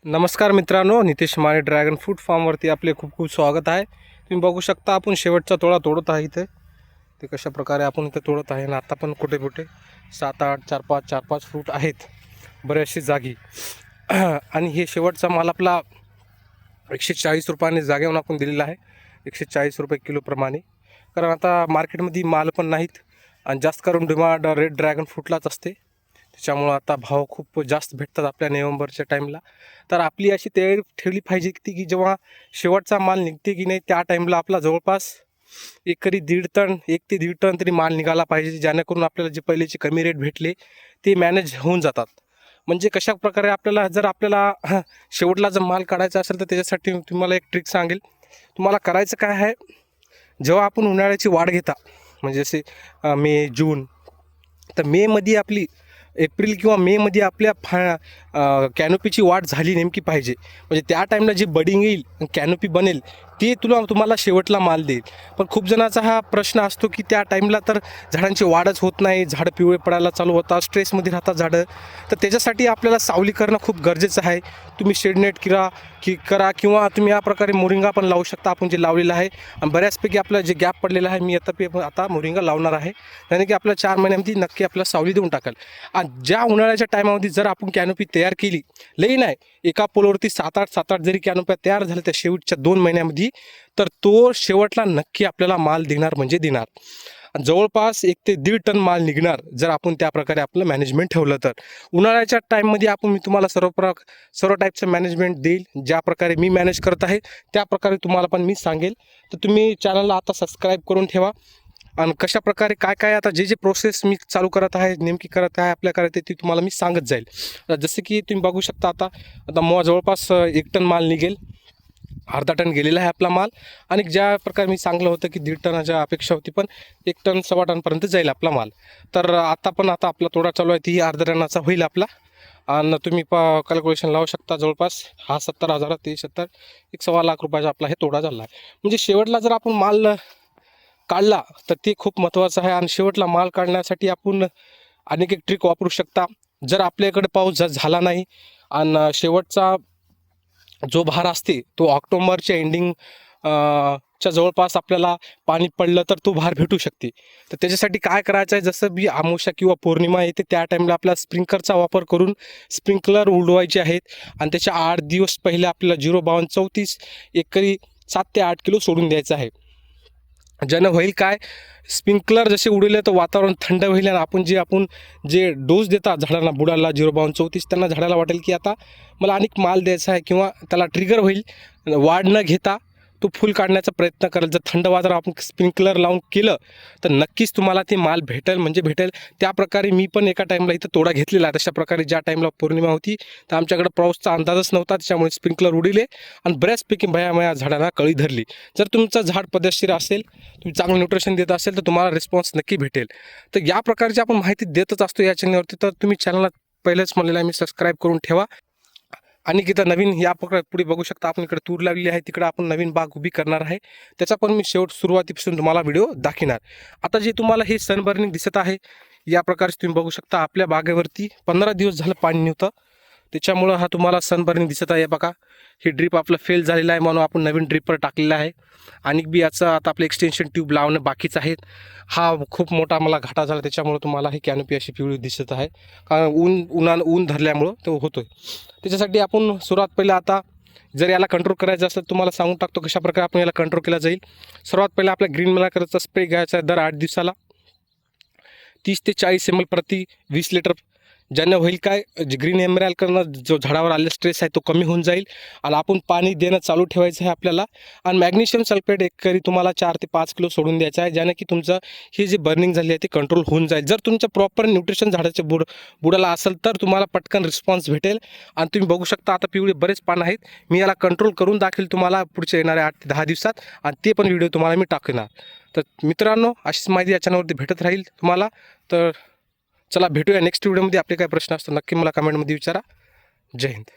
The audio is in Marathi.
नमस्कार मित्रांनो, नितेश माने ड्रॅगन फ्रूट फार्मवरती आपले खूप खूप स्वागत आहे. तुम्ही बघू शकता आपण शेवटचा तोडा तोडत आहे इथे. ते कशा प्रकारे आपण इथे तोडत आहे आणि आता पण कुठे कुठे 7-8 4-5 फ्रूट आहेत बऱ्याचशी जागी. आणि हे शेवटचा माल आपला 140 रुपयाने जागेवर आपण दिलेला आहे, 140 रुपये किलोप्रमाणे. कारण आता मार्केटमध्ये माल पण नाहीत आणि जास्त करून डिमांड रेड ड्रॅगन फ्रूटलाच असते. त्याच्यामुळं आता भाव खूप जास्त भेटतात आपल्या नोव्हेंबरच्या टाईमला. तर आपली अशी तयारी ठेवली पाहिजे की जेव्हा शेवटचा माल निघते की नाही त्या टाईमला आपला जवळपास एकरी 1 ते 1.5 टन तरी माल निघाला पाहिजे, जेणेकरून आपल्याला जे पहिलेचे कमी रेट भेटले ते मॅनेज होऊन जातात. म्हणजे कशा प्रकारे आपल्याला जर आपल्याला शेवटला जर माल काढायचा असेल तर त्याच्यासाठी तुम्हाला एक ट्रिक सांगेल. तुम्हाला करायचं काय आहे, जेव्हा आपण उन्हाळ्याची वाढ घेता म्हणजे जसे मे जून, तर मेमध्ये आपली एप्रिल किंवा मेमध्ये आपल्या कॅनोपीची वाढ झाली नेमकी पाहिजे. म्हणजे त्या टाईमला जी बडिंग येईल कॅनोपी बनेल ते तुम्हाला शेवटला माल देईल. पण खूप जणांचा हा प्रश्न असतो की त्या टाईमला तर झाडांची वाढच होत नाही, झाडं पिवळे पडायला चालू होतात, स्ट्रेसमध्ये राहतात झाडं. तर त्याच्यासाठी आपल्याला सावली करणं खूप गरजेचं आहे. तुम्ही शेडनेट करा किंवा तुम्ही या प्रकारे मोरिंगा पण लावू शकता, आपण जे लावलेलं आहे. आणि बऱ्याचपैकी आपलं जे गॅप पडलेलं आहे, मी आता मोरिंगा लावणार आहे, त्याने की आपल्या 4 महिन्यामध्ये नक्की आपल्याला सावली देऊन टाकाल. आणि ज्या उन्हाळ्याच्या टायमामध्ये जर आपण कॅनोपी तयार केली, लई नाही एका पोलवरती 7-8 जरी कॅनोप्या तयार झाल्या त्या शेवटच्या 2 महिन्यामध्ये, तर तो शेवटला नक्की आपल्याला माल देणार म्हणजे देणार. जवळपास 1 ते 1.5 टन माल निघणार जर आपण त्या प्रकारे आपलं मॅनेजमेंट ठेवलं तर. उन्हाळ्याच्या टाईममध्ये मी तुम्हाला सर्व टाईपचं मॅनेजमेंट देईल. ज्या प्रकारे मी मॅनेज करत आहे त्या प्रकारे तुम्हाला पण मी सांगेल. तर तुम्ही चॅनलला आता सबस्क्राईब करून ठेवा. आणि कशा प्रकारे काय आता जे प्रोसेस मी चालू करत आहे, नेमकी करत आहे आपल्या करत ती तुम्हाला मी सांगत जाईल. जसं की तुम्ही बघू शकता आता जवळपास 1 टन माल निघेल, अर्धा टन गेलेला आहे आपला माल. आणि ज्या प्रकारे मी सांगलं होतं की 1.5 टनाच्या अपेक्षा होती, पण 1 टन 1.25 टनपर्यंत जाईल आपला माल. तर आता आपला तोडा चालू आहे ती अर्धा टनाचा होईल आपला. आणि तुम्ही कॅल्क्युलेशन लावू शकता. जवळपास हा 70,000 ते 70 1 सव्वा लाख रुपयाचा आपला हे तोडा झाला आहे. म्हणजे शेवटला जर आपण माल काढला तर ते खूप महत्त्वाचं आहे. आणि शेवटला माल काढण्यासाठी आपण अनेक एक ट्रिक वापरू शकता. जर आपल्याकडे पाऊस झाला नाही आणि शेवटचा जो भार असते तो ऑक्टोबरच्या एंडिंग च्या जवळपास आपल्याला पाणी पडलं तर तो भार भेटू शकते. तर त्याच्यासाठी काय करायचं आहे, जसं बी अमावस्या किंवा पौर्णिमा येते त्या टाईमला आपला स्प्रिंकलरचा वापर करून स्प्रिंकलर उडवायचे आहेत. आणि त्याच्या 8 दिवस पहिले आपल्याला 0.52-34 एकरी 7 ते 8 किलो सोडून द्यायचं आहे. ज्यानं होईल काय, स्प्रिंकलर जसे उडवले तर वातावरण थंड होईल आणि आपण जे डोस देतात झाडांना बुडाला 0.34, त्यांना झाडाला वाटेल की आता मला अनेक माल द्यायचा आहे किंवा त्याला ट्रिगर होईल. वाढ न घेता तो फुल काढण्याचा प्रयत्न करेल. जर थंड वातावरण आपण स्प्रिंकलर लावून केलं तर नक्कीच तुम्हाला ते माल भेटेल म्हणजे भेटेल. त्या प्रकारे मी पण एका टाईमला इथं तोडा घेतलेला आहे. तशा प्रकारे ज्या टाईमला पौर्णिमा होती तर आमच्याकडे पाऊसचा अंदाजच नव्हता, त्याच्यामुळे स्प्रिंकलर उडले आणि बऱ्याचपैकी भयामया झाडांना कळी धरली. जर तुमचं झाड पद्धतशीर असेल, तुम्ही चांगलं न्यूट्रिशन देत असेल तर तुम्हाला रिस्पॉन्स नक्की भेटेल. तर या प्रकारची आपण माहिती देतच असतो या चॅनलवरती. तर तुम्ही चॅनलला पहिलेच म्हणलेलं आहे मी सबस्क्राईब करून ठेवा. आणि इथं नवीन या प्रकारे पुढे बघू शकता आपण इकडे तूर लावलेली आहे, तिकडे आपण नवीन बाग उभी करणार आहे. त्याचा पण मी सुरुवातीपासून तुम्हाला व्हिडिओ दाखवणार. आता जे तुम्हाला हे सनबर्निंग दिसत आहे या प्रकारे तुम्ही बघू शकता आपल्या बागेवरती 15 दिवस झालं पाणी नव्हतं, त्याच्यामुळं हा तुम्हाला सनबर्निंग दिसत आहे. बघा हे ड्रीप आपलं फेल झालेलं आहे म्हणून आपण नवीन ड्रिपर टाकलेला आहे. आणि बी याचं आता आपलं एक्सटेन्शन ट्यूब लावणं बाकीचं आहे. हा खूप मोठा मला घाटा झाला, त्याच्यामुळं तुम्हाला ही कॅनोपी अशी पिवळी दिसत आहे, कारण ऊन धरल्यामुळं तो होतोय. त्याच्यासाठी आपण सुरुवात पहिला आता जर याला कंट्रोल करायचं असेल तुम्हाला सांगून टाकतो कशाप्रकारे आपण याला कंट्रोल केला जाईल. सर्वात पहिला आपल्या ग्रीन मॅलाकरचा स्प्रे घ्यायचा आहे दर 8 दिवसाला 30 ते 40 ml प्रति 20 लिटर. ज्याने होईल काय, ग्रीन एमरॅल्करनं जो झाडावर आलेला स्ट्रेस आहे तो कमी होऊन जाईल आणि आपण पाणी देणं चालू ठेवायचं आहे आपल्याला. आणि मॅग्नेशियम सल्फेट एकरी तुम्हाला 4 ते 5 किलो सोडून द्यायचं आहे, ज्याने की तुमचं ही जी बर्निंग झाली आहे ती कंट्रोल होऊन जाईल. जर तुमचं प्रॉपर न्यूट्रिशन झाडाच्या बुडाला असेल तर तुम्हाला पटकन रिस्पॉन्स भेटेल. आणि तुम्ही बघू शकता आता पिवळी बरेच पानं आहेत. मी याला कंट्रोल करून दाखवेल तुम्हाला पुढच्या येणाऱ्या 8 ते 10 दिवसात, आणि ते पण व्हिडिओ तुम्हाला मी टाकणार. तर मित्रांनो अशीच माहिती या चॅनलवरती भेटत राहील तुम्हाला. तर चला भेटूया नेक्स्ट व्हिडिओमध्ये. आपले काय प्रश्न असतात नक्की मला कमेंटमध्ये विचारा. जय हिंद.